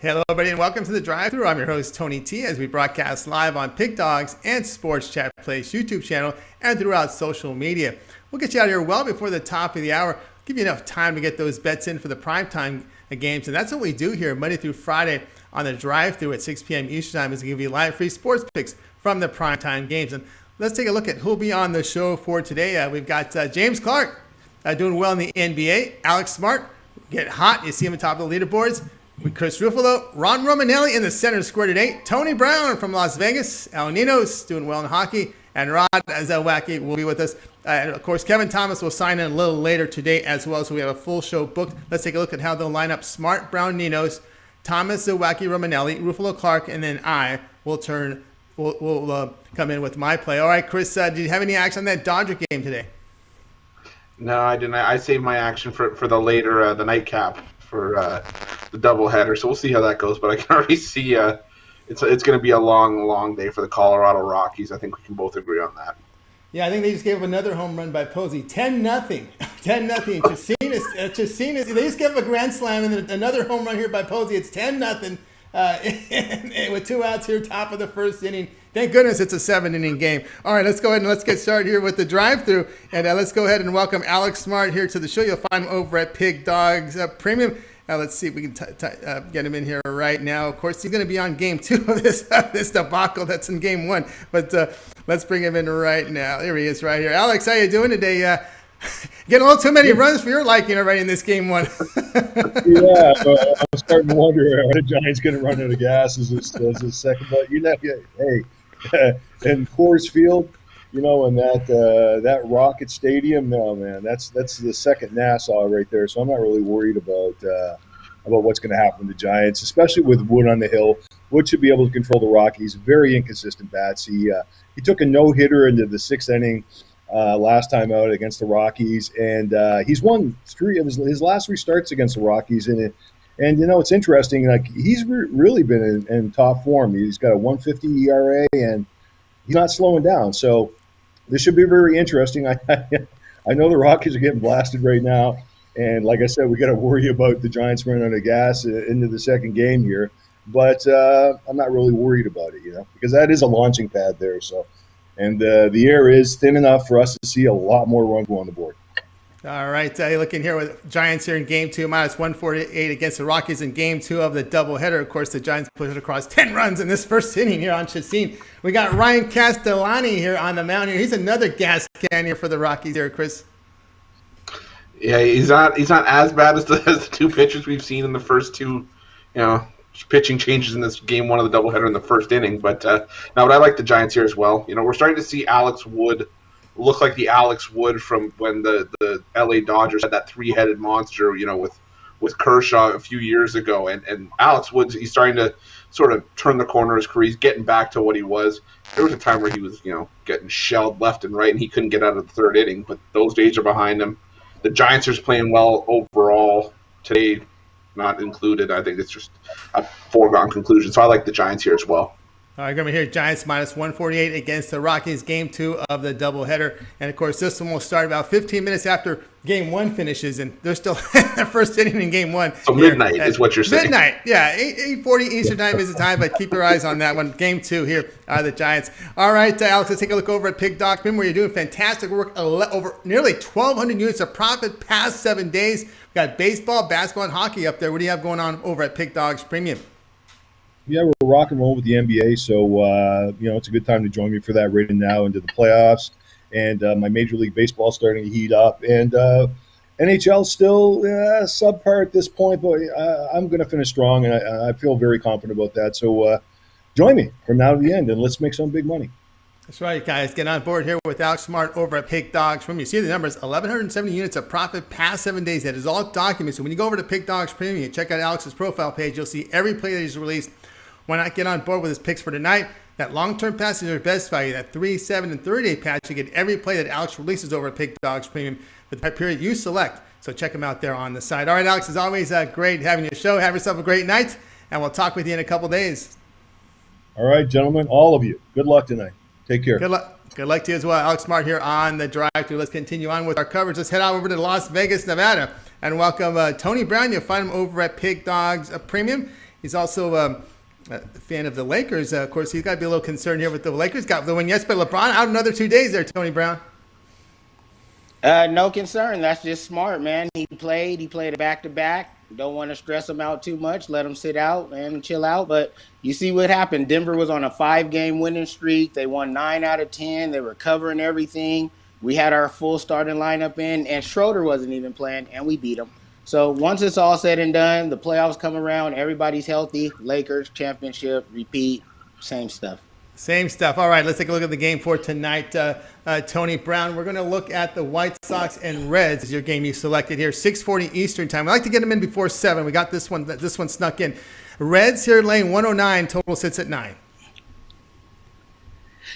Hello, everybody, and welcome to the Drive-Thru. I'm your host, Tony T, as we broadcast live on Pig Dogs and Sports Chat Place YouTube channel and throughout social media. We'll get you out here well before the top of the hour, give you enough time to get those bets in for the primetime games, and that's what we do here Monday through Friday on the Drive-Thru at 6 p.m. Eastern Time, is to give you live free sports picks from the primetime games. And let's take a look at who'll be on the show for today. We've got James Clark doing well in the NBA, Alex Smart, get hot, you see him on top of the leaderboards. With Chris Ruffolo, Ron Romanelli in the center square today, Tony Brown from Las Vegas, Ninos doing well in hockey, and Rod Zelwacki will be with us. And of course, Kevin Thomas will sign in a little later today as well, so we have a full show booked. Let's take a look at how they'll line up: Smart, Brown, Ninos, Thomas, Zelwacki, Romanelli, Ruffolo, Clark, and then I will come in with my play. All right, Chris, did you have any action on that Dodger game today? No, I didn't. I saved my action for the later, the nightcap for the doubleheader. So we'll see how that goes. But I can already see it's going to be a long, long day for the Colorado Rockies. I think we can both agree on that. Yeah, I think they just gave up another home run by Posey. 10-0. 10-0. Chasinas, they just gave up a grand slam and then another home run here by Posey. It's 10-0 with 2 outs here, top of the first inning. Thank goodness it's a 7-inning game. All right, let's go ahead and let's get started here with the drive-thru. And let's go ahead and welcome Alex Smart here to the show. You'll find him over at Pig Dogs Premium. Let's see if we can get him in here right now. Of course, he's going to be on game 2 of this debacle that's in game 1. But let's bring him in right now. There he is right here. Alex, how you doing today? Getting a little too many runs for your liking already in this game 1. Yeah, but I'm starting to wonder are the Giants going to run out of gas as a second. But hey, and Coors Field, and that Rocket Stadium, no man, that's the second Nassau right there. So I'm not really worried about what's going to happen to the Giants, especially with Wood on the hill. Wood should be able to control the Rockies. Very inconsistent bats. He took a no-hitter into the 6th inning last time out against the Rockies, and he's won 3 of his last 3 starts against the Rockies. And it's interesting. Like he's really been in top form. He's got a 1.50 ERA, and he's not slowing down. So this should be very interesting. I know the Rockies are getting blasted right now, and like I said, we got to worry about the Giants running out of gas into the second game here. But I'm not really worried about it, because that is a launching pad there. So, and the air is thin enough for us to see a lot more runs go on the board. All right, looking here with Giants here in game 2, minus 148 against the Rockies in game 2 of the doubleheader. Of course, the Giants pushed across 10 runs in this first inning here on Chassin. We got Ryan Castellani here on the mound here. He's another gas can here for the Rockies here, Chris. Yeah, he's not as bad as the 2 pitchers we've seen in the first 2, pitching changes in this game 1 of the doubleheader in the first inning. But I like the Giants here as well. We're starting to see Alex Wood look like the Alex Wood from when the LA Dodgers had that 3-headed monster, with Kershaw a few years ago. And Alex Wood, he's starting to sort of turn the corner of his career. He's getting back to what he was. There was a time where he was, getting shelled left and right, and he couldn't get out of the 3rd inning. But those days are behind him. The Giants are playing well overall today, not included. I think it's just a foregone conclusion. So I like the Giants here as well. All right, going to be here Giants minus 148 against the Rockies, game 2 of the doubleheader. And, of course, this one will start about 15 minutes after game 1 finishes, and they're still in the first inning in game 1. So midnight is what you're saying. Midnight, yeah. 8:40 Eastern Time is the time, but keep your eyes on that one. Game 2 here are the Giants. All right, Alex, let's take a look over at Pig Dog Premium, where you're doing fantastic work. Over nearly 1,200 units of profit past 7 days. We've got baseball, basketball, and hockey up there. What do you have going on over at Pig Dogs Premium? Yeah, we're rock and roll with the NBA, so it's a good time to join me for that right now into the playoffs. And my Major League Baseball starting to heat up, and NHL still subpar at this point, but I'm going to finish strong, and I feel very confident about that. So join me from now to the end, and let's make some big money. That's right, guys. Get on board here with Alex Smart over at Pig Dogs Premium. You see the numbers, 1,170 units of profit past 7 days. That is all documented. So when you go over to Pig Dogs Premium and check out Alex's profile page, you'll see every play that he's released. Why not get on board with his picks for tonight? That long-term pass is your best value. That 3, 7, and 30-day patch, you get every play that Alex releases over at Pig Dogs Premium for the period you select. So check him out there on the site. All right, Alex, as always, great having your show. Have yourself a great night, and we'll talk with you in a couple days. All right, gentlemen, all of you. Good luck tonight. Take care. Good luck. Good luck to you as well. Alex Smart here on the drive-thru. Let's continue on with our coverage. Let's head over to Las Vegas, Nevada, and welcome Tony Brown. You'll find him over at Pig Dogs Premium. He's also a fan of the Lakers. Of course, he's got to be a little concerned here with the Lakers. Got the win yesterday, but LeBron out another 2 days there, Tony Brown. No concern. That's just smart, man. He played a back-to-back. Don't want to stress him out too much. Let him sit out and chill out. But you see what happened. Denver was on a 5-game winning streak. They won 9 out of 10. They were covering everything. We had our full starting lineup in, and Schroeder wasn't even playing, and we beat him. So once it's all said and done, the playoffs come around, everybody's healthy. Lakers, championship, repeat, same stuff. Same stuff. All right, let's take a look at the game for tonight. Tony Brown, we're going to look at the White Sox and Reds as your game you selected here, 6:40 Eastern time. I like to get them in before 7. We got this one. This one snuck in. Reds here laying 109. Total sits at 9.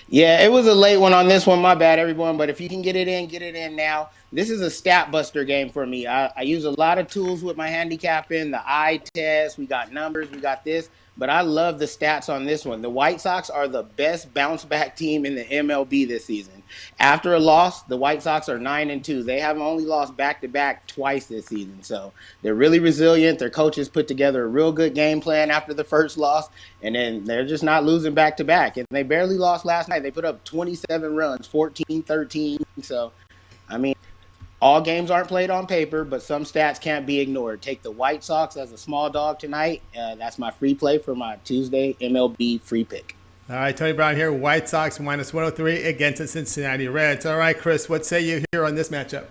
Yeah, it was a late one on this one. My bad, everyone. But if you can get it in now. This is a stat buster game for me. I use a lot of tools with my handicapping, the eye test. We got numbers. We got this. But I love the stats on this one. The White Sox are the best bounce-back team in the MLB this season. After a loss, the White Sox are 9-2. They have only lost back-to-back twice this season. So they're really resilient. Their coaches put together a real good game plan after the first loss, and then they're just not losing back-to-back. And they barely lost last night. They put up 27 runs, 14-13. So, I mean, all games aren't played on paper, but some stats can't be ignored. Take the White Sox as a small dog tonight. That's my free play for my Tuesday MLB free pick. All right, Tony Brown here. White Sox minus 103 against the Cincinnati Reds. All right, Chris, what say you here on this matchup?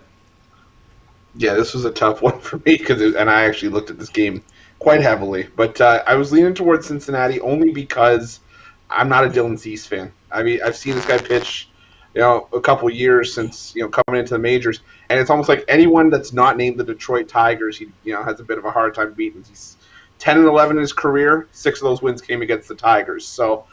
Yeah, this was a tough one for me and I actually looked at this game quite heavily. But I was leaning towards Cincinnati only because I'm not a Dylan Cease fan. I mean, I've seen this guy pitch, a couple years since, coming into the majors. And it's almost like anyone that's not named the Detroit Tigers, he, has a bit of a hard time beating. He's 10-11 in his career. 6 of those wins came against the Tigers. So,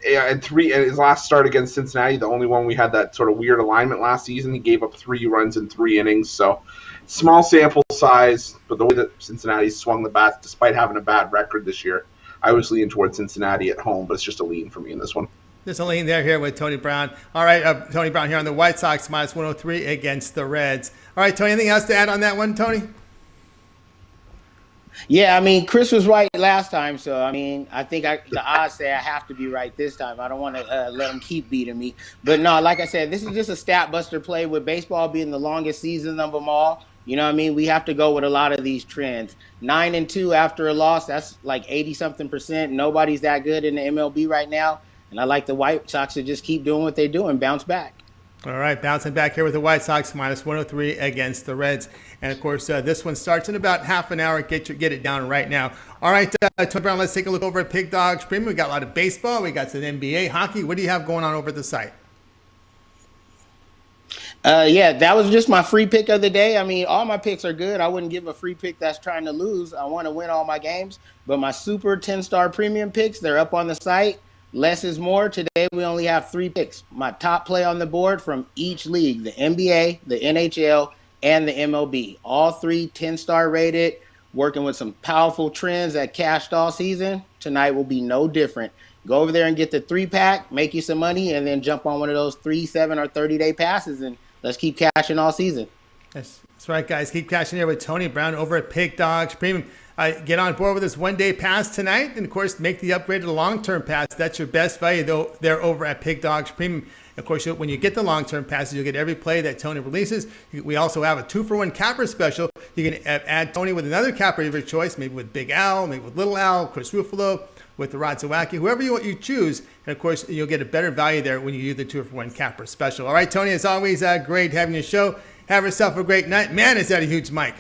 and his last start against Cincinnati, the only one we had that sort of weird alignment last season, he gave up 3 runs in 3 innings. So, small sample size, but the way that Cincinnati swung the bats, despite having a bad record this year, I was leaning towards Cincinnati at home, but it's just a lean for me in this one. There's a lean there here with Tony Brown. All right, Tony Brown here on the White Sox minus 103 against the Reds. All right, Tony, anything else to add on that one, Tony? Yeah, I mean, Chris was right last time, so, I mean, I think the odds say I have to be right this time. I don't want to let them keep beating me. But, no, like I said, this is just a stat buster play with baseball being the longest season of them all. You know what I mean? We have to go with a lot of these trends. 9-2 after a loss, that's like 80-something%. Nobody's that good in the MLB right now. And I like the White Sox to just keep doing what they do and bounce back. All right, bouncing back here with the White Sox minus 103 against the Reds. And, of course, this one starts in about half an hour. Get it down right now. All right, Tony Brown, let's take a look over at Pig Dogs Premium. We got a lot of baseball. We got some NBA, hockey. What do you have going on over at the site? Yeah, that was just my free pick of the day. I mean, all my picks are good. I wouldn't give a free pick that's trying to lose. I want to win all my games. But my super 10-star premium picks, they're up on the site. Less is more. Today we only have 3 picks. My top play on the board from each league, the NBA, the NHL, and the MLB. All 3 10-star rated, working with some powerful trends that cashed all season. Tonight will be no different. Go over there and get the 3-pack, make you some money, and then jump on one of those 3, 7, or 30-day passes, and let's keep cashing all season. That's right, guys. Keep cashing here with Tony Brown over at Pig Dogs Premium. Get on board with this 1-day pass tonight, and, of course, make the upgrade to the long-term pass. That's your best value, though. They're over at Pig Dogs Premium. Of course, when you get the long-term passes, you'll get every play that Tony releases. We also have a 2-for-1 capper special. You can add Tony with another capper of your choice, maybe with Big Al, maybe with Little Al, Chris Ruffolo, with the Ratzawacki, whoever you choose. And, of course, you'll get a better value there when you do the 2-for-1 capper special. All right, Tony, as always, great having your show. Have yourself a great night. Man, is that a huge mic.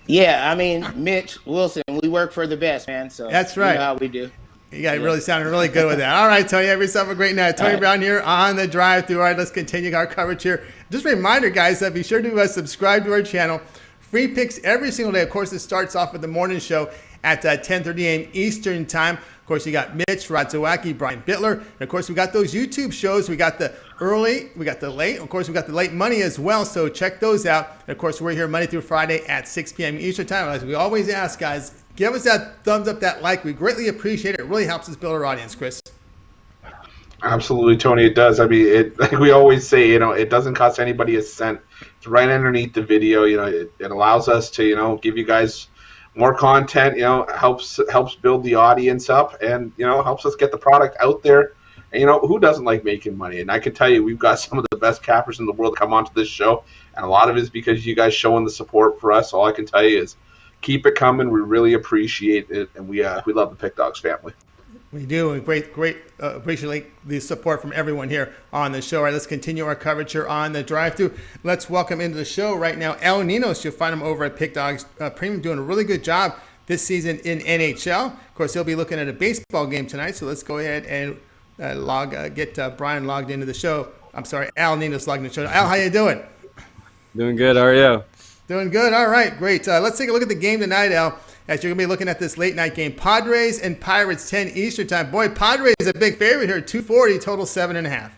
Yeah, I mean, Mitch Wilson, we work for the best, man. So that's right. You know how we do. You got really sounding really good with that. All right, Tony, have yourself a great night. Tony Brown here on the drive-thru. All right, let's continue our coverage here. Just a reminder, guys, be sure to subscribe to our channel. Free picks every single day. Of course, it starts off with the morning show at 10:30 a.m. Eastern time. Of course, you got Mitch, Ratzawacki, Brian Bittler. And, of course, we got those YouTube shows. We got the early, we got the late. Of course, we got the late money as well, so check those out. And, of course, we're here Monday through Friday at 6 p.m. Eastern time. As we always ask, guys, give us that thumbs up, that like. We greatly appreciate it. It really helps us build our audience, Chris. Absolutely, Tony, it does. I mean, like we always say, it doesn't cost anybody a cent. It's right underneath the video. It allows us to, give you guys more content, helps build the audience up, and helps us get the product out there. And who doesn't like making money? And I can tell you, we've got some of the best cappers in the world come onto this show, and a lot of it is because you guys showing the support for us. All I can tell you is keep it coming. We really appreciate it, and we love the Pick Dogs family. We do, and great appreciate the support from everyone here on the show. All right, let's continue our coverage here on the drive-thru. Let's welcome into the show right now Ninos. You'll find him over at Pick Dogs Premium, doing a really good job this season in NHL. Of course, he'll be looking at a baseball game tonight, so let's go ahead and get Brian logged into the show. I'm sorry, Ninos logged into the show. Al, how you doing? Doing good. How are you? Doing good. All right, great. Let's take a look at the game tonight, Al, as you're going to be looking at this late-night game. Padres and Pirates, 10 Eastern time. Boy, Padres is a big favorite here, 240, total 7.5.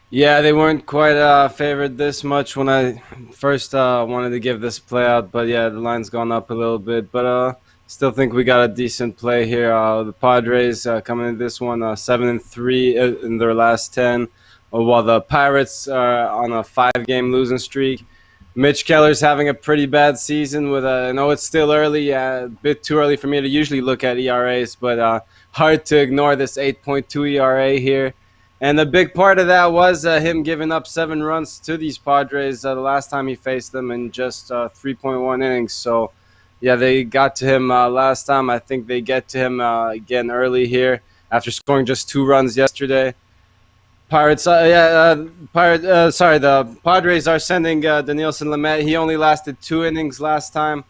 Yeah, they weren't quite favored this much when I first wanted to give this play out. But, yeah, the line's gone up a little bit. But still think we got a decent play here. The Padres coming into this one 7-3 in their last 10, while the Pirates are on a 5-game losing streak. Mitch Keller's having a pretty bad season with I know it's still early, a bit too early for me to usually look at ERAs, but hard to ignore this 8.2 ERA here. And a big part of that was him giving up 7 runs to these Padres the last time he faced them in just 3.1 innings. So, yeah, they got to him last time. I think they get to him again early here after scoring just 2 runs yesterday. The Padres are sending Dinelson Lamet. He only lasted 2 innings last time.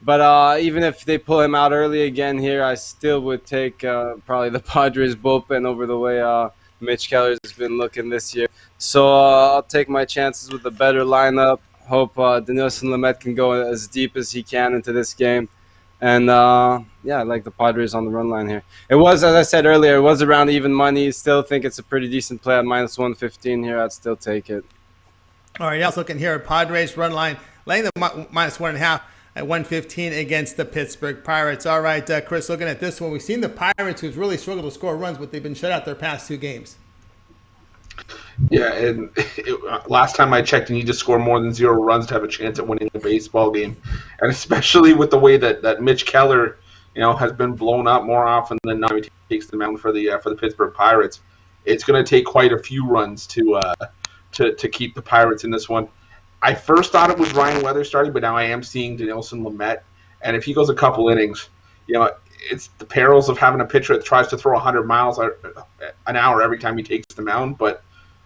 But even if they pull him out early again here, I still would take probably the Padres bullpen over the way Mitch Keller's been looking this year. So I'll take my chances with a better lineup. Hope Dinelson Lamet can go as deep as he can into this game. And, I like the Padres on the run line here. It was, as I said earlier, it was around even money. Still think it's a pretty decent play at minus 115 here. I'd still take it. All right, also looking here at Padres run line, laying the minus 1.5 at 115 against the Pittsburgh Pirates. All right, Chris, looking at this one, we've seen the Pirates who's really struggled to score runs, but they've been shut out their past 2 games. Yeah, and last time I checked, you need to score more than 0 runs to have a chance at winning the baseball game. And especially with the way that Mitch Keller, has been blown up more often than not, he takes the mound for the Pittsburgh Pirates. It's going to take quite a few runs to keep the Pirates in this one. I first thought it was Ryan Weathers starting, but now I am seeing Dinelson Lamet. And if he goes a couple innings, it's the perils of having a pitcher that tries to throw 100 miles an hour every time he takes the mound. But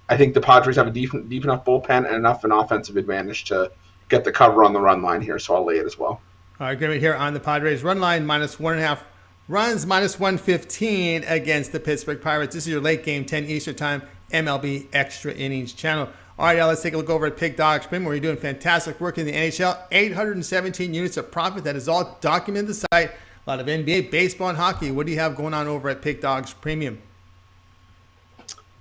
I think the Padres have a deep enough bullpen and enough an offensive advantage to get the cover on the run line here, so I'll lay it as well. All right, good here on the Padres run line, minus 1.5 runs, minus 115 against the Pittsburgh Pirates. This is your late game, 10 Eastern time, MLB Extra Innings channel. All right, now let's take a look over at Pick Dogs Premium, where you're doing fantastic work in the NHL. 817 units of profit. That is all documented the site. A lot of NBA, baseball, and hockey. What do you have going on over at Pick Dogs Premium?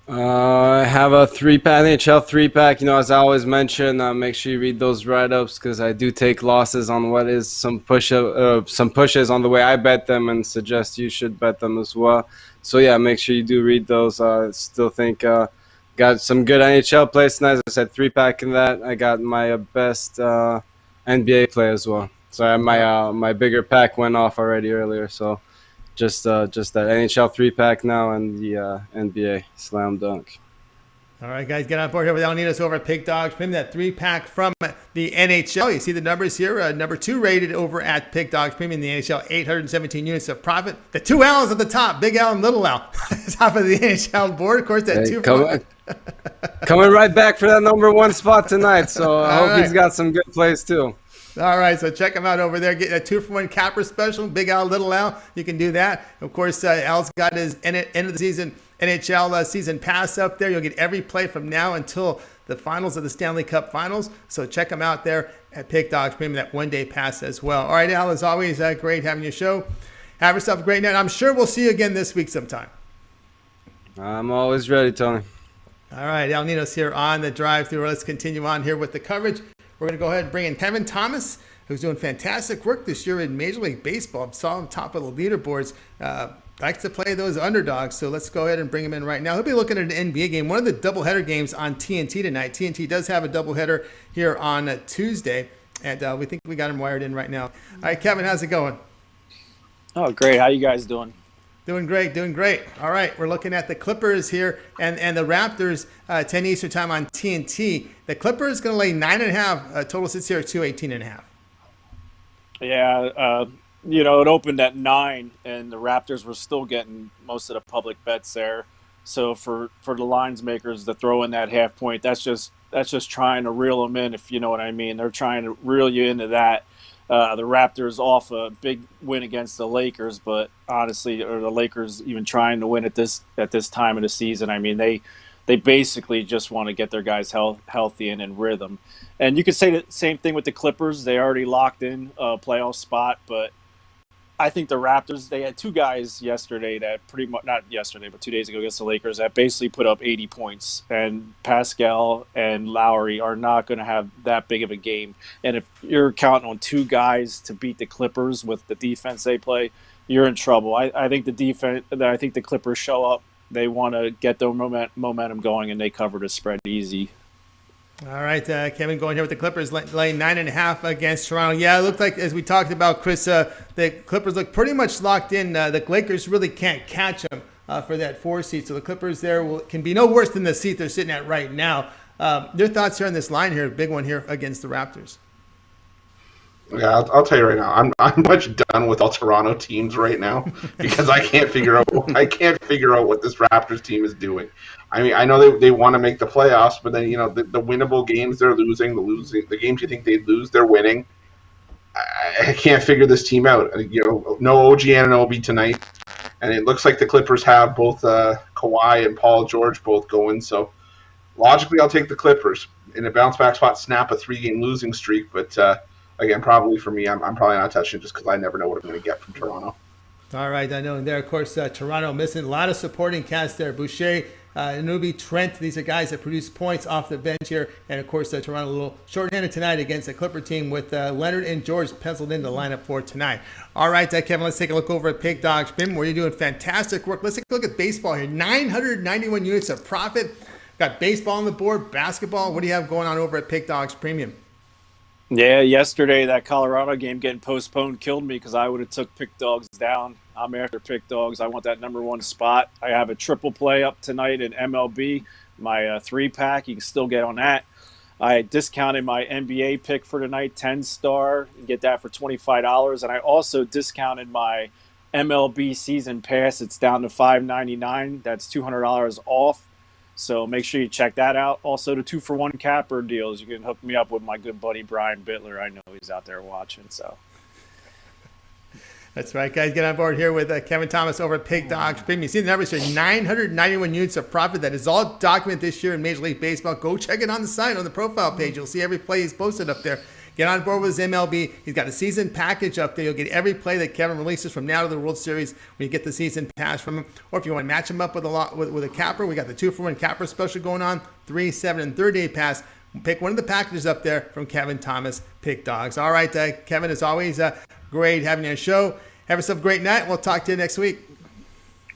I have a 3-pack, NHL 3-pack. As I always mention, make sure you read those write-ups because I do take losses on what is some pushes on the way I bet them and suggest you should bet them as well. So, yeah, make sure you do read those. I still think got some good NHL plays tonight. As I said, 3-pack in that. I got my best NBA play as well. So my bigger pack went off already earlier, so just that NHL 3-pack now and the NBA slam dunk. All right, guys, get on board here with Ninos over at Pick Dogs. Premium, that 3-pack from the NHL. You see the numbers here. Number 2 rated over at Pick Dogs Premium in the NHL, 817 units of profit. The 2 L's at the top, Big L and Little L, top of the NHL board. Of course, that 2 coming right back for that number 1 spot tonight. So I hope he's got some good plays too. All right, so check him out over there. Get a 2-for-1 capper special, Big Al, Little Al. You can do that. Of course, Al's got his end of the season NHL season pass up there. You'll get every play from now until the finals of the Stanley Cup Finals. So check him out there at Pick Dogs Premium, that 1-day pass as well. All right, Al, as always, great having your show. Have yourself a great night. I'm sure we'll see you again this week sometime. I'm always ready, Tony. All right, Al Ninos here on the drive-thru. Let's continue on here with the coverage. We're going to go ahead and bring in Kevin Thomas, who's doing fantastic work this year in Major League Baseball. Saw him top of the leaderboards. Likes to play those underdogs, so let's go ahead and bring him in right now. He'll be looking at an NBA game, one of the doubleheader games on TNT tonight. TNT does have a doubleheader here on Tuesday, and we think we got him wired in right now. All right, Kevin, how's it going? Oh, great. How you guys doing? Doing great, doing great. All right, we're looking at the Clippers here and the Raptors, 10 Eastern time on TNT. The Clippers going to lay 9.5. Total sits here at 218.5. Yeah, it opened at 9, and the Raptors were still getting most of the public bets there. So for the lines makers to throw in that half point, that's just trying to reel them in, if you know what I mean. They're trying to reel you into that. The Raptors off a big win against the Lakers, but honestly, are the Lakers even trying to win at this time of the season? I mean, they basically just want to get their guys healthy and in rhythm. And you could say the same thing with the Clippers. They already locked in a playoff spot, but I think the Raptors, they had two guys yesterday that pretty much, not yesterday, but 2 days ago against the Lakers, that basically put up 80 points. And Pascal and Lowry are not going to have that big of a game. And if you're counting on two guys to beat the Clippers with the defense they play, you're in trouble. I think the Clippers show up. They want to get their momentum going, and they cover the spread easy. All right, Kevin, going here with the Clippers, laying 9.5 against Toronto. Yeah, it looked like, as we talked about, Chris, the Clippers look pretty much locked in. The Lakers really can't catch them for that 4 seed. So the Clippers there can be no worse than the seat they're sitting at right now. Your thoughts here on this line here, big one here against the Raptors? Yeah, I'll tell you right now, I'm much done with all Toronto teams right now because I can't figure out what this Raptors team is doing. I mean, I know they want to make the playoffs, but then the winnable games they're losing, the games you think they'd lose, they're winning. I can't figure this team out. No OG Anunoby tonight, and it looks like the Clippers have both Kawhi and Paul George both going. So logically, I'll take the Clippers in a bounce back spot, snap a 3-game losing streak, but. Again, probably for me, I'm probably not touching it just because I never know what I'm going to get from Toronto. All right, I know. And there, of course, Toronto missing a lot of supporting cast there. Boucher, Anunoby, Trent, these are guys that produce points off the bench here. And, of course, Toronto a little shorthanded tonight against the Clipper team with Leonard and George penciled in the lineup for tonight. All right, Kevin, let's take a look over at Pig Dogs Premium, where you're doing fantastic work. Let's take a look at baseball here. 991 units of profit. Got baseball on the board, basketball. What do you have going on over at Pig Dogs Premium? Yeah, yesterday that Colorado game getting postponed killed me because I would have took Pick Dogs down. I'm after Pick Dogs. I want that number 1 spot. I have a triple play up tonight in MLB, my 3-pack. You can still get on that. I discounted my NBA pick for tonight, 10-star. You get that for $25. And I also discounted my MLB season pass. It's down to $5.99. That's $200 off. So make sure you check that out. Also, the 2-for-1 capper deals. You can hook me up with my good buddy Brian Bittler. I know he's out there watching. So that's right, guys. Get on board here with Kevin Thomas over at Pig Dogs Premium. You see the numbers here: 991 units of profit. That is all documented this year in Major League Baseball. Go check it on the site on the profile page. You'll see every play he's posted up there. Get on board with his MLB. He's got a season package up there. You'll get every play that Kevin releases from now to the World Series when you get the season pass from him. Or if you want to match him up with a capper, we got the 2-for-1 capper special going on, 3, 7, and 30-day pass. Pick one of the packages up there from Kevin Thomas, Pick Dogs. All right, Kevin, as always, great having you on the show. Have yourself a great night. We'll talk to you next week.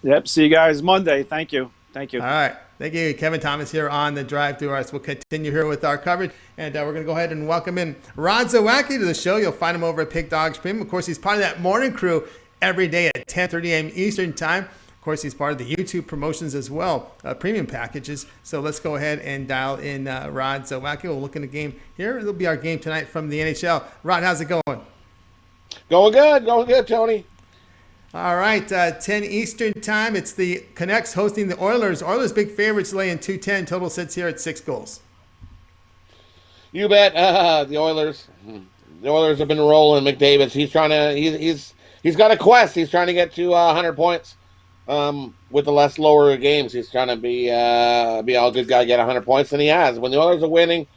Yep, see you guys Monday. Thank you. All right. Thank you, Kevin Thomas here on the Drive Thru. We'll continue here with our coverage, and we're going to go ahead and welcome in Rod Zawacki to the show. You'll find him over at Pig Dogs Premium. Of course, he's part of that morning crew every day at 10:30 a.m. Eastern Time. Of course, he's part of the YouTube promotions as well, premium packages. So let's go ahead and dial in Rod Zawacki. We'll look in the game here. It'll be our game tonight from the NHL. Rod, how's it going? Going good, Tony. All right, 10 Eastern Time. It's the Canucks hosting the Oilers. Oilers big favorites laying 210. Total sits here at 6 goals. You bet. The Oilers have been rolling. McDavid. He's trying to. He's got a quest. He's trying to get to 100 points. With the less lower games, he's trying to be all good guy, get 100 points, and he has. When the Oilers are winning,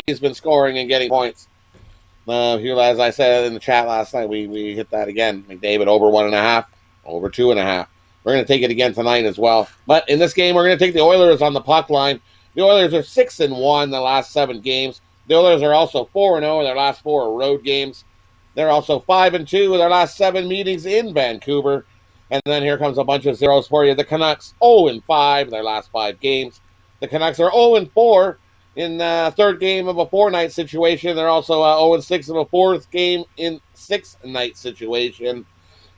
he's been scoring and getting points. Here, as I said in the chat last night, we hit that again. McDavid over 1.5, over 2.5. We're going to take it again tonight as well. But in this game, we're going to take the Oilers on the puck line. The Oilers are 6-1 the last 7 games. The Oilers are also 4-0 in their last 4 road games. They're also 5-2 in their last 7 meetings in Vancouver. And then here comes a bunch of zeros for you. The Canucks 0-5 in their last 5 games. The Canucks are 0-4 in third game of a 4-night situation. They're also 0-6 of a fourth game in 6-night situation.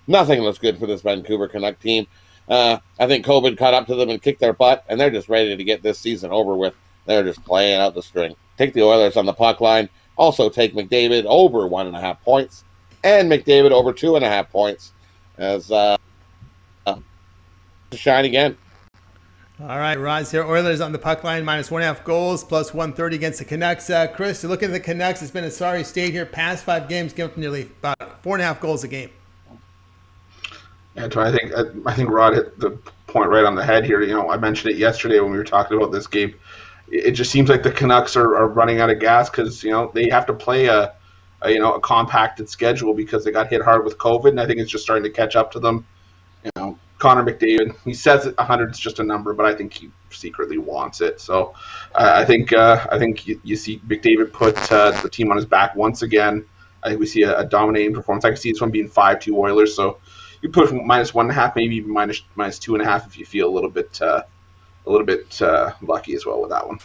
Nothing looks good for this Vancouver Canuck team. I think COVID caught up to them and kicked their butt, and they're just ready to get this season over with. They're just playing out the string. Take the Oilers on the puck line. Also take McDavid over 1.5 points, and McDavid over 2.5 points as to shine again. All right, Rod's here. Oilers on the puck line, -1.5 goals, plus 130 against the Canucks. Chris, you look at the Canucks, it's been a sorry state here. Past 5 games, giving up nearly about 4.5 goals a game. Yeah, so I think Rod hit the point right on the head here. I mentioned it yesterday when we were talking about this game. It just seems like the Canucks are running out of gas because they have to play a compacted schedule because they got hit hard with COVID, and I think it's just starting to catch up to them. Connor McDavid, he says 100 is just a number, but I think he secretly wants it. So I think you see McDavid put the team on his back once again. I think we see a dominating performance. I can see this one being 5-2 Oilers. So you put -1.5, maybe even minus 2.5 if you feel a little bit lucky as well with that one.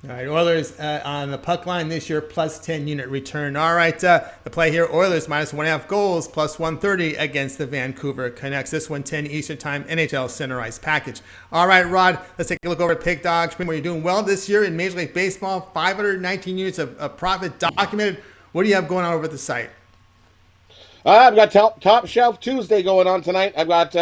All right, Oilers on the puck line this year, plus 10 unit return. All right, the play here, Oilers -1.5 goals, plus 130 against the Vancouver Canucks. This one, 10 Eastern Time, NHL Center Ice package. All right, Rod, let's take a look over at Pick Dogs. Where you're doing well this year in Major League Baseball, 519 units of profit documented. What do you have going on over at the site? I've got Top Shelf Tuesday going on tonight. I've got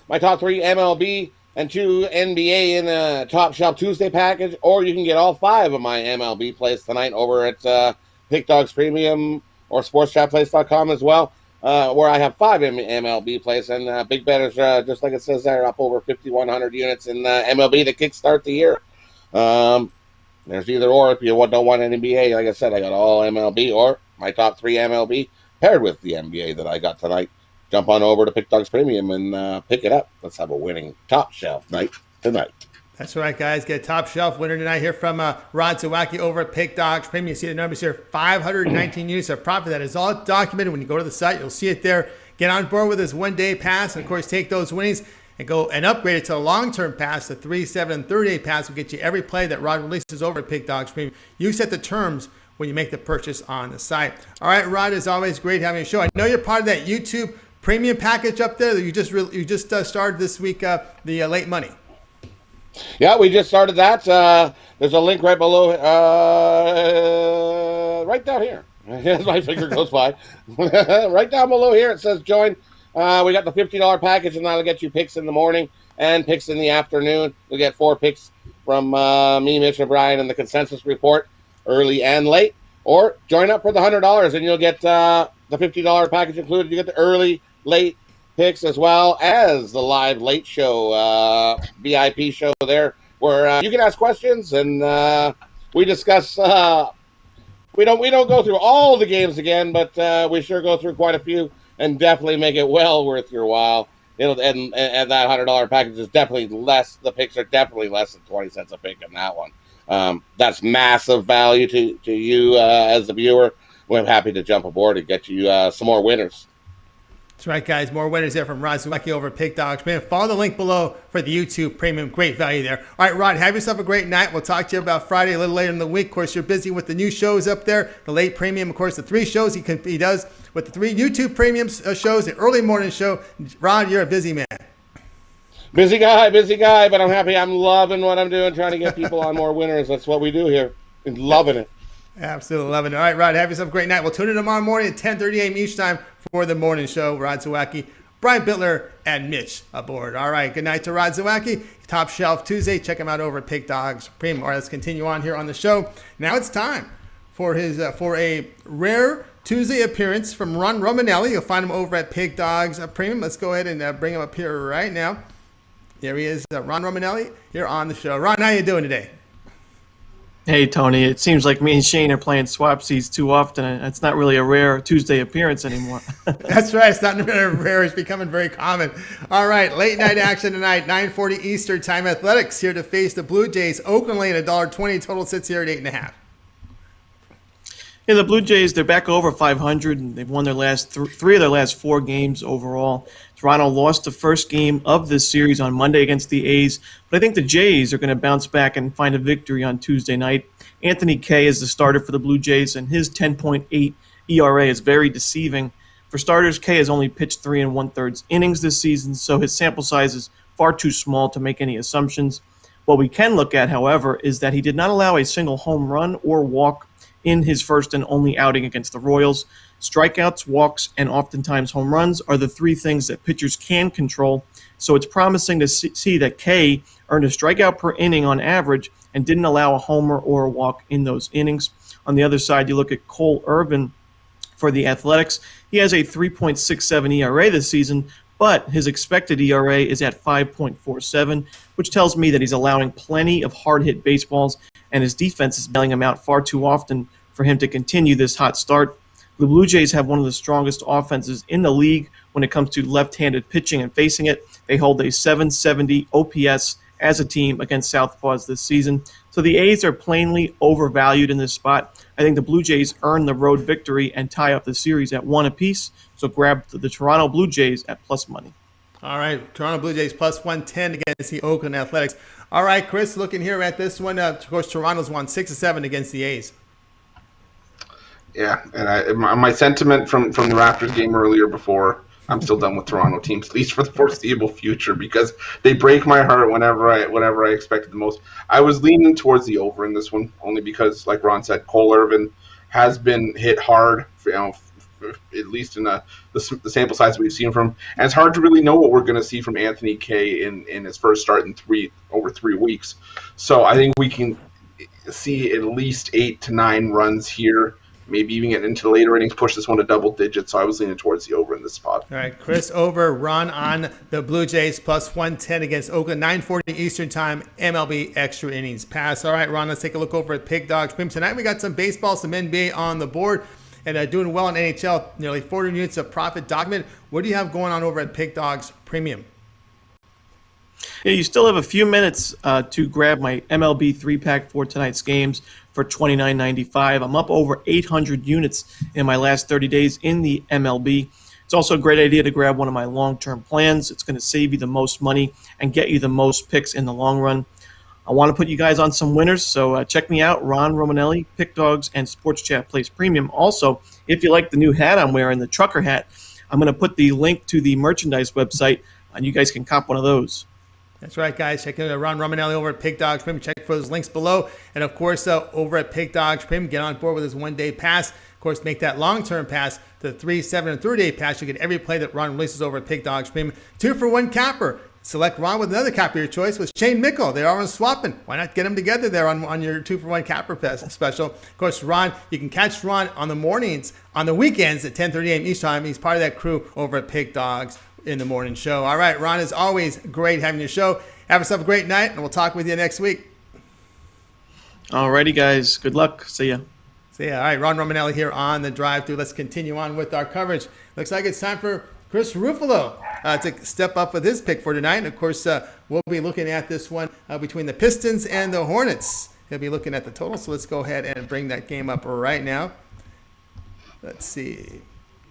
my top 3 MLB and 2 NBA in a Top Shelf Tuesday package, or you can get all 5 of my MLB plays tonight over at Pick Dogs Premium or SportsChatPlace.com as well, where I have 5 MLB plays, and big bettors, just like it says there, up over 5,100 units in MLB to kickstart the year. There's either or if you don't want an NBA. Like I said, I got all MLB or my top 3 MLB paired with the NBA that I got tonight. Jump on over to Pick Dogs Premium and pick it up. Let's have a winning Top Shelf night tonight. That's right, guys. Get a Top Shelf winner tonight here from Rod Zawacki over at Pick Dogs Premium. You see the numbers here, 519 units of profit. That is all documented. When you go to the site, you'll see it there. Get on board with this one-day pass, and, of course, take those winnings and go and upgrade it to a long-term pass. The 3, 7, and 30-day pass will get you every play that Rod releases over at Pick Dogs Premium. You set the terms when you make the purchase on the site. All right, Rod, it's always great having a show. I know you're part of that YouTube Premium package up there that you just started this week, the late money. Yeah, we just started that. There's a link right below, right down here. As my finger goes by. Right down below here, it says join. We got the $50 package, and that'll get you picks in the morning and picks in the afternoon. You'll get 4 picks from me, Mitch, and Brian, and the consensus report, early and late. Or join up for the $100, and you'll get the $50 package included. You get the early, late picks as well as the live late show, VIP show there, where you can ask questions and we discuss. We don't go through all the games again, but we sure go through quite a few and definitely make it well worth your while. And that $100 package is definitely less. The picks are definitely less than 20 cents a pick in that one. That's massive value to you as the viewer. We're happy to jump aboard and get you some more winners. That's right, guys. More winners there from Rod Zawacki over at Pick Dogs. Man, follow the link below for the YouTube Premium. Great value there. All right, Rod, have yourself a great night. We'll talk to you about Friday a little later in the week. Of course, you're busy with the new shows up there. The late Premium, of course, the 3 shows he does with the 3 YouTube Premium shows, the early morning show. Rod, you're a busy man. Busy guy, but I'm happy. I'm loving what I'm doing, trying to get people on more winners. That's what we do here. Loving it. Absolutely loving it. All right, Rod, have yourself a great night. We'll tune in tomorrow morning at 10:30 a.m. each time for the morning show. Rod Zawacki, Brian Bittler, and Mitch aboard. All right, good night to Rod Zawacki. Top Shelf Tuesday. Check him out over at Pick Dogs Premium. All right, let's continue on here on the show. Now it's time for his for a rare Tuesday appearance from Ron Romanelli. You'll find him over at Pick Dogs Premium. Let's go ahead and bring him up here right now. Here he is, Ron Romanelli, here on the show. Ron, how you doing today? Hey, Tony. It seems like me and Shane are playing swapsies too often. It's not really a rare Tuesday appearance anymore. That's right. It's not very rare. It's becoming very common. All right. Late night action tonight, 9:40 Eastern Time. Athletics here to face the Blue Jays. Oakland laying $1.20. Total sits here at 8.5. Yeah, the Blue Jays, they're back over 500, and they've won their last three of their last 4 games overall. Toronto lost the first game of this series on Monday against the A's, but I think the Jays are going to bounce back and find a victory on Tuesday night. Anthony Kay is the starter for the Blue Jays, and his 10.8 ERA is very deceiving. For starters, Kay has only pitched 3 1/3 innings this season, so his sample size is far too small to make any assumptions. What we can look at, however, is that he did not allow a single home run or walk in his first and only outing against the Royals. Strikeouts, walks, and oftentimes home runs are the 3 things that pitchers can control, so it's promising to see that Kay earned a strikeout per inning on average and didn't allow a homer or a walk in those innings. On the other side, you look at Cole Irvin for the Athletics. He has a 3.67 ERA this season, but his expected ERA is at 5.47, which tells me that he's allowing plenty of hard-hit baseballs, and his defense is bailing him out far too often for him to continue this hot start. The Blue Jays have one of the strongest offenses in the league when it comes to left-handed pitching and facing it. They hold a 770 OPS as a team against Southpaws this season. So the A's are plainly overvalued in this spot. I think the Blue Jays earn the road victory and tie up the series at 1 apiece. So grab the Toronto Blue Jays at plus money. All right, Toronto Blue Jays plus 110 against the Oakland Athletics. All right, Chris, looking here at this one, of course, Toronto's won 6-7 against the A's. Yeah, and my sentiment from the Raptors game earlier before, I'm still done with Toronto teams, at least for the foreseeable future, because they break my heart whenever I expected the most. I was leaning towards the over in this one, only because, like Ron said, Cole Irvin has been hit hard, at least in the sample size we've seen from him. And it's hard to really know what we're going to see from Anthony Kay in his first start in over 3 weeks. So I think we can see at least 8 to 9 runs here. Maybe even get into the later innings, push this one to double digits. So I was leaning towards the over in this spot. All right, Chris over, Ron on the Blue Jays plus 110 against Oakland, 9:40 Eastern Time, MLB extra innings pass. All right, Ron, let's take a look over at Pig Dogs Premium. Tonight we got some baseball, some NBA on the board, and doing well in NHL, nearly 40 units of profit documented. What do you have going on over at Pig Dogs Premium? Yeah, you still have a few minutes to grab my MLB 3-pack for tonight's games for $29.95. I'm up over 800 units in my last 30 days in the MLB. It's also a great idea to grab one of my long-term plans. It's going to save you the most money and get you the most picks in the long run. I want to put you guys on some winners, so check me out, Ron Romanelli, Pick Dogs, and Sports Chat Plays Premium. Also, if you like the new hat I'm wearing, the trucker hat, I'm going to put the link to the merchandise website, and you guys can cop one of those. That's right, guys. Check out Ron Romanelli over at Pig Dogs Premium. Check for those links below. And, of course, over at Pig Dogs Premium, get on board with his one-day pass. Of course, make that long-term pass the 3, 7, and 30-day pass. You get every play that Ron releases over at Pig Dogs Premium. 2-for-1 capper. Select Ron with another capper of your choice with Shane Mickle. They are on swapping. Why not get them together there on your 2-for-1 capper pass special? Of course, Ron, you can catch Ron on the mornings, on the weekends at 10:30 a.m. each time. He's part of that crew over at Pig Dogs in the morning show. All right, Ron, as always, great having your show. Have yourself a great night, and we'll talk with you next week. Alrighty, guys. Good luck. See ya. See ya. All right, Ron Romanelli here on the drive-thru. Let's continue on with our coverage. Looks like it's time for Chris Ruffolo to step up with his pick for tonight. And, of course, we'll be looking at this one between the Pistons and the Hornets. He'll be looking at the total, so let's go ahead and bring that game up right now. Let's see.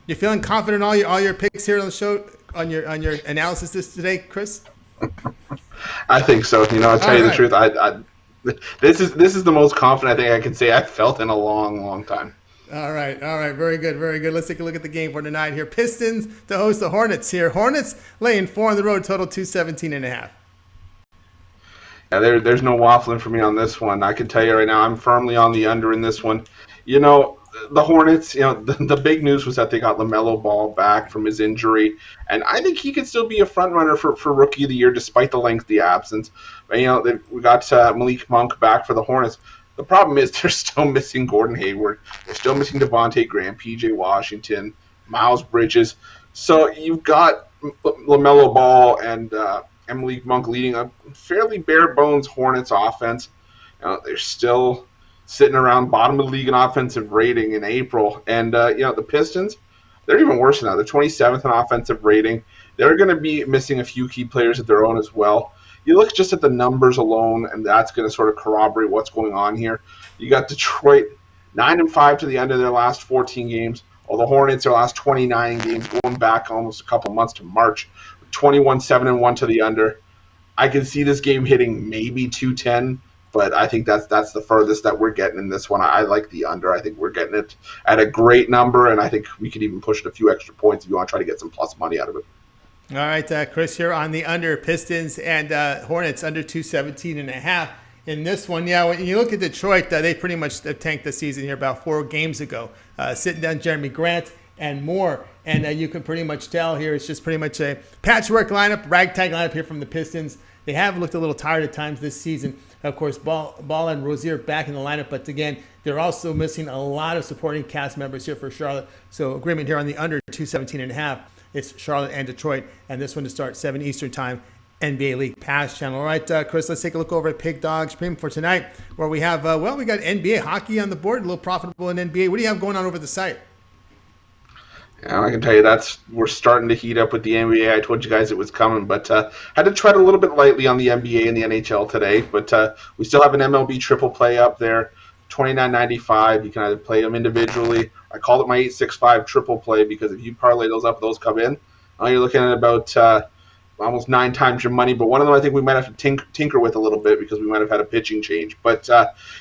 You feeling confident in all your picks here on the show, on your analysis today, Chris? I think so. I'll tell you the truth. This is the most confident I think I can say I've felt in a long, long time. All right. Very good. Let's take a look at the game for tonight here. Pistons to host the Hornets here. Hornets laying 4 on the road, total 217.5. Yeah, there's no waffling for me on this one. I can tell you right now, I'm firmly on the under in this one. The Hornets, the big news was that they got LaMelo Ball back from his injury, and I think he could still be a front runner for Rookie of the Year despite the lengthy absence. But, we got Malik Monk back for the Hornets. The problem is they're still missing Gordon Hayward. They're still missing Devontae Graham, P.J. Washington, Miles Bridges. So you've got LaMelo Ball and Malik Monk leading a fairly bare-bones Hornets offense. They're still sitting around bottom of the league in offensive rating in April. And, the Pistons, they're even worse than that. They're 27th in offensive rating. They're going to be missing a few key players of their own as well. You look just at the numbers alone, and that's going to sort of corroborate what's going on here. You got Detroit 9-5 to the end of their last 14 games. While the Hornets, their last 29 games, going back almost a couple months to March, 21-7-1 to the under. I can see this game hitting maybe 210, but I think that's the furthest that we're getting in this one. I like the under. I think we're getting it at a great number, and I think we could even push it a few extra points if you want to try to get some plus money out of it. All right, Chris, here on the under. Pistons and Hornets under 217.5 in this one. Yeah, when you look at Detroit, they pretty much tanked the season here about 4 games ago, sitting down Jeremy Grant and more. And you can pretty much tell here it's just pretty much a patchwork lineup, ragtag lineup here from the Pistons. They have looked a little tired at times this season. Of course, Ball and Rozier back in the lineup, but again, they're also missing a lot of supporting cast members here for Charlotte. So agreement here on the under 217.5. It's Charlotte and Detroit, and this one to start 7 Eastern time, NBA League Pass channel. All right, Chris, let's take a look over at Pig Dogs Premium for tonight, where we have, we got NBA hockey on the board, a little profitable in NBA. What do you have going on over the site? Yeah, I can tell you we're starting to heat up with the NBA. I told you guys it was coming, but had to tread a little bit lightly on the NBA and the NHL today. But we still have an MLB triple play up there, $29.95. You can either play them individually. I called it my 865 triple play because if you parlay those up, those come in. You're looking at about almost 9 times your money. But one of them I think we might have to tinker with a little bit because we might have had a pitching change. But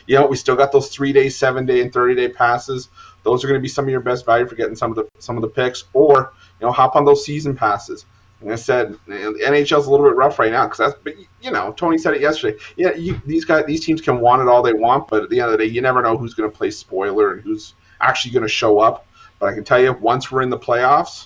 we still got those 3-day, 7-day, and 30-day passes. Those are going to be some of your best value for getting some of the picks, or hop on those season passes. Like I said, the NHL's a little bit rough right now because Tony said it yesterday. Yeah, these teams can want it all they want, but at the end of the day, you never know who's going to play spoiler and who's actually going to show up. But I can tell you, once we're in the playoffs,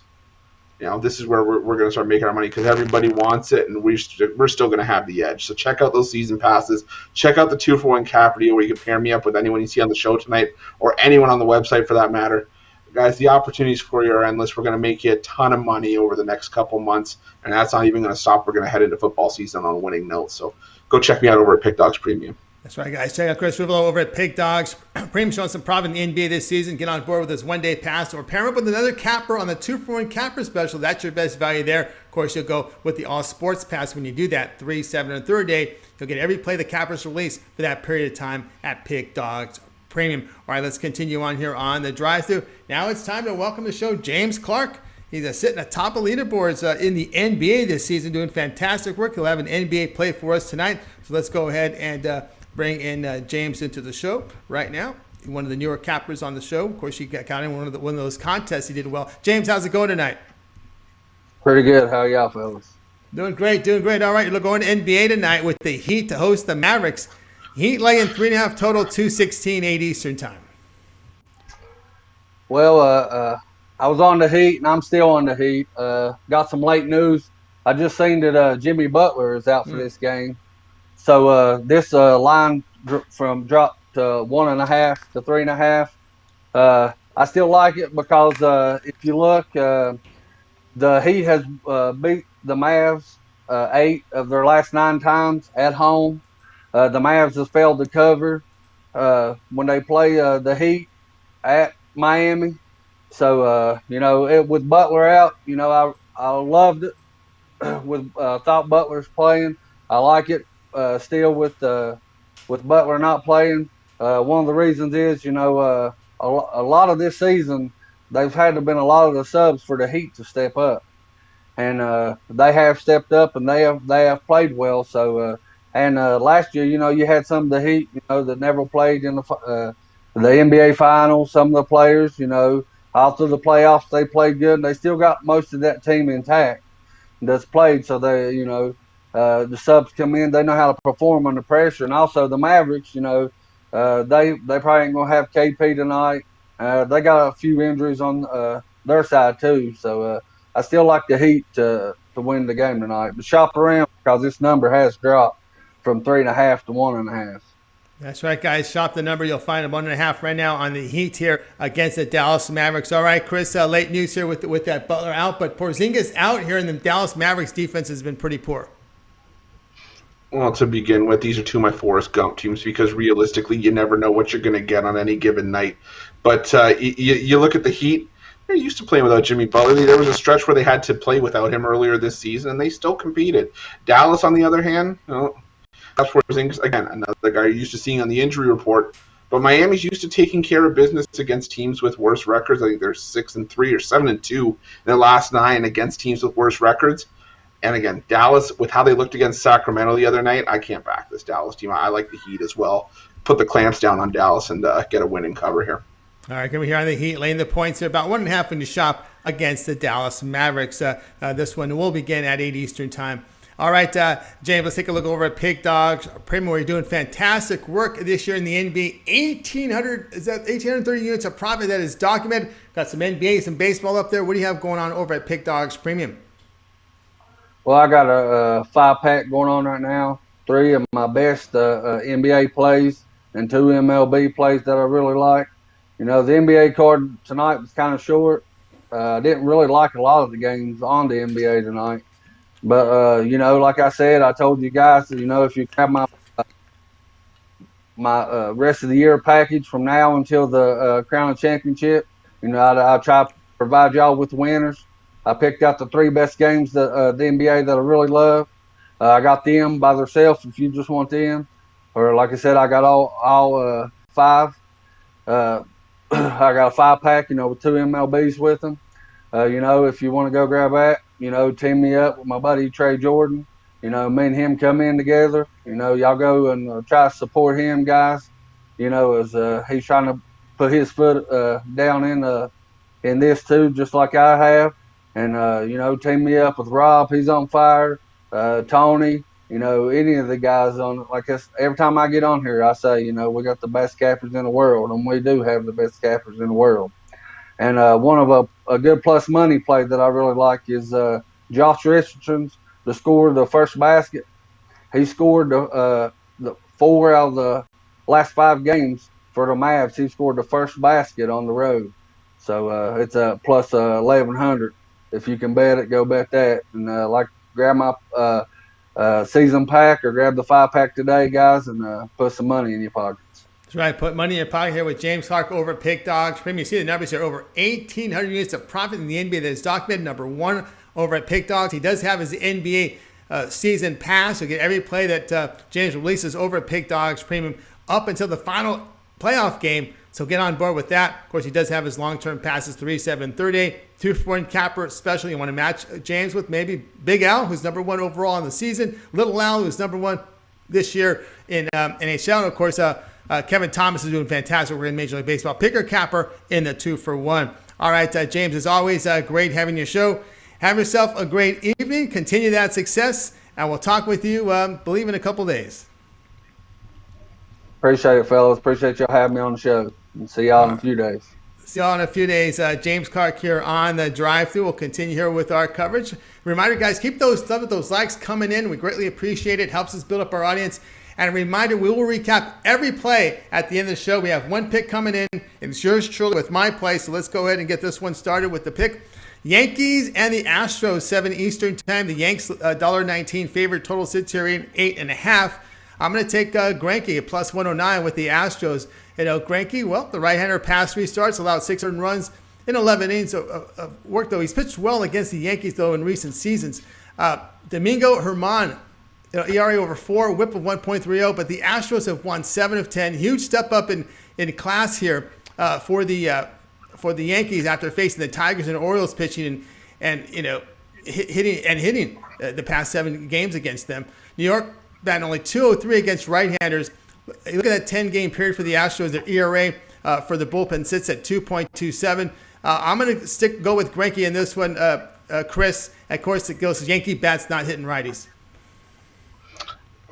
this is where we're going to start making our money because everybody wants it, and we're still going to have the edge. So check out those season passes. Check out the 2-for-1 Capper deal where you can pair me up with anyone you see on the show tonight or anyone on the website for that matter. Guys, the opportunities for you are endless. We're going to make you a ton of money over the next couple months, and that's not even going to stop. We're going to head into football season on a winning note. So go check me out over at Pick Dogs Premium. That's right, guys. Check out Chris Ruffolo over at Pig Dogs. Premium showing some profit in the NBA this season. Get on board with this one-day pass or pair up with another capper on the 2-for-1 capper special. That's your best value there. Of course, you'll go with the all-sports pass when you do that. 3, 7, and 3rd day. You'll get every play the cappers release for that period of time at Pig Dogs Premium. All right, let's continue on here on the drive-thru. Now it's time to welcome to the show James Clark. He's sitting atop of leaderboards in the NBA this season, doing fantastic work. He'll have an NBA play for us tonight. So let's go ahead and bring in James into the show right now. One of the newer cappers on the show. Of course, you got in one of those contests. He did well. James, how's it going tonight? Pretty good. How y'all fellas? Doing great. All right, you're going to NBA tonight with the Heat to host the Mavericks. Heat laying 3.5 total, 2:16, 8 Eastern time. Well, I was on the Heat, and I'm still on the Heat. Got some late news. I just seen that Jimmy Butler is out for this game. So this line dropped to 1.5 to 3.5. I still like it because if you look, the Heat has beat the Mavs 8 of their last 9 times at home. The Mavs has failed to cover when they play the Heat at Miami. So with Butler out, I loved it. Thought Butler's playing. I like it. Still with Butler not playing, one of the reasons is a lot of this season they've had to been a lot of the subs for the Heat to step up, and they have stepped up and they have played well. So last year you had some of the Heat that never played in the NBA Finals. Some of the players all through the playoffs they played good. And they still got most of that team intact that's played. So they the subs come in, they know how to perform under pressure. And also the Mavericks, they probably ain't going to have KP tonight. They got a few injuries on their side too. So I still like the Heat to win the game tonight. But shop around because this number has dropped from 3.5 to 1.5. That's right, guys. Shop the number. You'll find a 1.5 right now on the Heat here against the Dallas Mavericks. All right, Chris, late news here with that Butler out. But Porzingis out here, and the Dallas Mavericks defense has been pretty poor. Well, to begin with, these are 2 of my Forrest Gump teams because realistically, you never know what you're going to get on any given night. But you look at the Heat, they're used to playing without Jimmy Butler. There was a stretch where they had to play without him earlier this season, and they still competed. Dallas, on the other hand, that's Porzingis, again, another guy you're used to seeing on the injury report. But Miami's used to taking care of business against teams with worse records. I think they're 6-3 or 7-2 in their last 9 against teams with worse records. And again, Dallas, with how they looked against Sacramento the other night, I can't back this Dallas team. I like the Heat as well. Put the clamps down on Dallas and get a winning cover here. All right, coming here on the Heat, laying the points here, about 1.5 in the shop against the Dallas Mavericks. This one will begin at 8 Eastern time. All right, James, let's take a look over at Pig Dogs. Premier, you're doing fantastic work this year in the NBA. 1,830 units of profit that is documented. Got some NBA, some baseball up there. What do you have going on over at Pig Dogs Premium? Well, I got a 5-pack going on right now. 3 of my best NBA plays and 2 MLB plays that I really like. You know, the NBA card tonight was kind of short. I didn't really like a lot of the games on the NBA tonight. But, you know, like I said, I told you guys, you know, if you have my rest of the year package from now until the Crown Championship, you know, I try to provide y'all with winners. I picked out the 3 best games that the NBA that I really love. I got them by themselves if you just want them. Or like I said, I got all 5. I got a 5-pack, you know, with 2 MLBs with them. You know, if you want to go grab that, you know, team me up with my buddy Trey Jordan. You know, me and him come in together. You know, y'all go and try to support him, guys. You know, as he's trying to put his foot down in this too, just like I have. And, you know, team me up with Rob. He's on fire. Tony, you know, any of the guys on, like every time I get on here, I say, you know, we got the best cappers in the world, and we do have the best cappers in the world. And one of a good plus money play that I really like is Josh Richardson's to score the first basket. He scored the 4 out of the last 5 games for the Mavs. He scored the first basket on the road. So it's a plus 1,100. If you can bet it, go bet that. And like grab my season pack or grab the 5-pack today, guys, and put some money in your pockets. That's right. Put money in your pocket here with James Clark over at Pig Dogs Premium. You see the numbers here. Over 1,800 units of profit in the NBA that is documented. Number 1 over at Pig Dogs. He does have his NBA season pass. You'll get every play that James releases over at Pig Dogs Premium up until the final playoff game. So get on board with that. Of course, he does have his long-term passes, 3, 7, 38, 2-for-1 capper special. You want to match James with maybe Big Al, who's number 1 overall in the season. Little Al, who's number 1 this year in NHL. And of course, Kevin Thomas is doing fantastic work in Major League Baseball. Picker capper in the 2-for-1. All right, James, as always, great having your show. Have yourself a great evening. Continue that success, and we'll talk with you, believe, in a couple days. Appreciate it, fellas. Appreciate y'all having me on the show. And see y'all in a few days. See y'all in a few days. James Clark here on the drive-thru. We'll continue here with our coverage. Reminder, guys, keep those likes coming in. We greatly appreciate it. Helps us build up our audience. And a reminder, we will recap every play at the end of the show. We have one pick coming in, and it's yours truly with my play. So let's go ahead and get this one started with the pick. Yankees and the Astros, 7 Eastern time. The Yanks, $1.19 favorite. Total sits here in 8.5. I'm going to take Greinke at plus 109 with the Astros. You know, Greinke, well, the right-hander past 3 starts, allowed 600 runs in 11 innings of work, though. He's pitched well against the Yankees, though, in recent seasons. Domingo Germán, ERA over 4, whip of 1.30, but the Astros have won 7 of 10. Huge step up in class here for the Yankees after facing the Tigers and Orioles pitching and you know, hitting the past 7 games against them. New York batting only 203 against right-handers. Look at that 10-game period for the Astros. Their ERA for the bullpen sits at 2.27. I'm going to go with Greinke in this one, Chris. Of course, it goes to Yankee bats not hitting righties.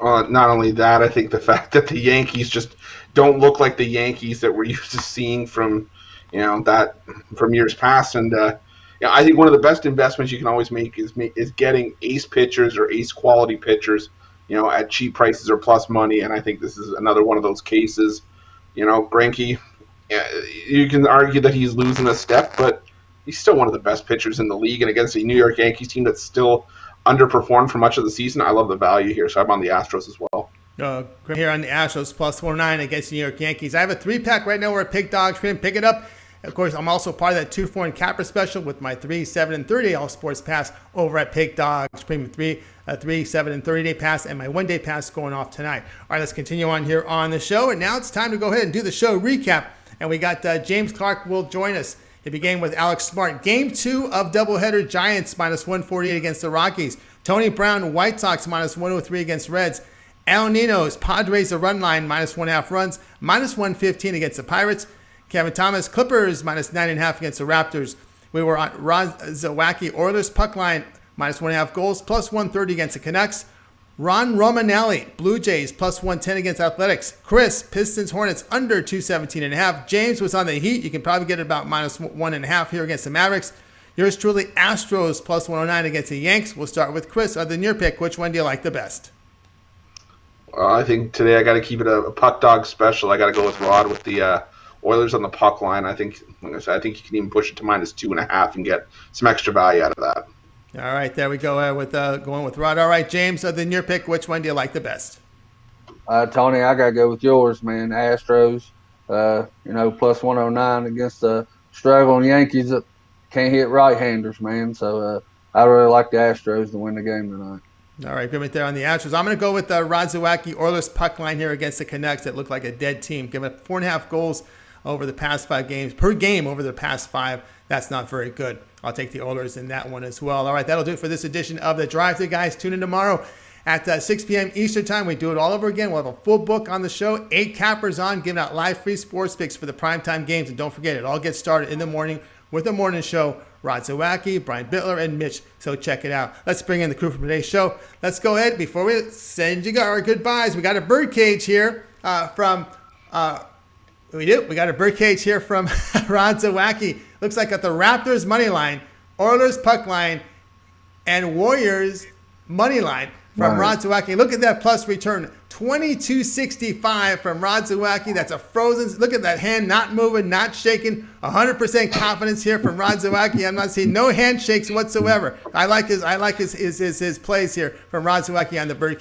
Not only that, I think the fact that the Yankees just don't look like the Yankees that we're used to seeing from, from years past. And I think one of the best investments you can always make is getting ace pitchers or ace quality pitchers, at cheap prices or plus money. And I think this is another one of those cases. Greinke, you can argue that he's losing a step, but he's still one of the best pitchers in the league. And against a New York Yankees team that's still underperformed for much of the season, I love the value here. So I'm on the Astros as well. Here on the Astros, plus 109 against the New York Yankees. I have a 3-pack right now. We're at Pig Dogs. Pick it up. Of course, I'm also part of that 2 4 and capper special with my 3, 7, and 30 all sports pass over at Pick Dogs Premium 3, 7, and 30 day pass, and my 1 day pass going off tonight. All right, let's continue on here on the show. And now it's time to go ahead and do the show recap. And we got James Clark will join us. He began with Alex Smart. Game 2 of doubleheader, Giants minus 148 against the Rockies. Tony Brown, White Sox minus 103 against Reds. Al Ninos, Padres, the run line, minus 1.5 runs, minus 115 against the Pirates. Kevin Thomas, Clippers, minus 9.5 against the Raptors. We were on Ron Zawacki, Oilers, puck line, minus 1.5 goals, plus 130 against the Canucks. Ron Romanelli, Blue Jays, plus 110 against Athletics. Chris, Pistons, Hornets, under 217.5. James was on the Heat. You can probably get it about minus 1.5 here against the Mavericks. Yours truly, Astros, plus 109 against the Yanks. We'll start with Chris. Other than your pick, which one do you like the best? I think today I got to keep it a puck dog special. I got to go with Rod with the Oilers on the puck line. I think, like I said, I think you can even push it to minus 2.5 and get some extra value out of that. All right, there we go with going with Rod. All right, James, other than your pick, which one do you like the best? Tony, I got to go with yours, man. Astros, plus 109 against the struggling Yankees that can't hit right-handers, man. So I really like the Astros to win the game tonight. All right, good right there on the Astros. I'm going to go with Rod Zawacki, Oilers puck line here against the Canucks that look like a dead team. Giving up 4.5 goals over the past 5 games, per game over the past 5. That's not very good. I'll take the Oilers in that one as well. All right, that'll do it for this edition of the Drive-Thru, guys. Tune in tomorrow at 6 p.m. Eastern Time. We do it all over again. We'll have a full book on the show. 8 cappers on, giving out live free sports picks for the primetime games. And don't forget, it all gets started in the morning with the morning show. Rod Zawacki, Brian Bittler, and Mitch. So check it out. Let's bring in the crew from today's show. Let's go ahead. Before we send you our goodbyes, we got a birdcage here from We got a birdcage here from Rod Zawacki. Looks like at the Raptors money line, Oilers puck line, and Warriors money line from Rod Zawacki. Look at that plus return. 22.65 from Rod Zawacki. That's a frozen. Look at that hand not moving, not shaking. 100% confidence here from Rod Zawacki. I'm not seeing no handshakes whatsoever. I like his plays here from Rod Zawacki on the birdcage.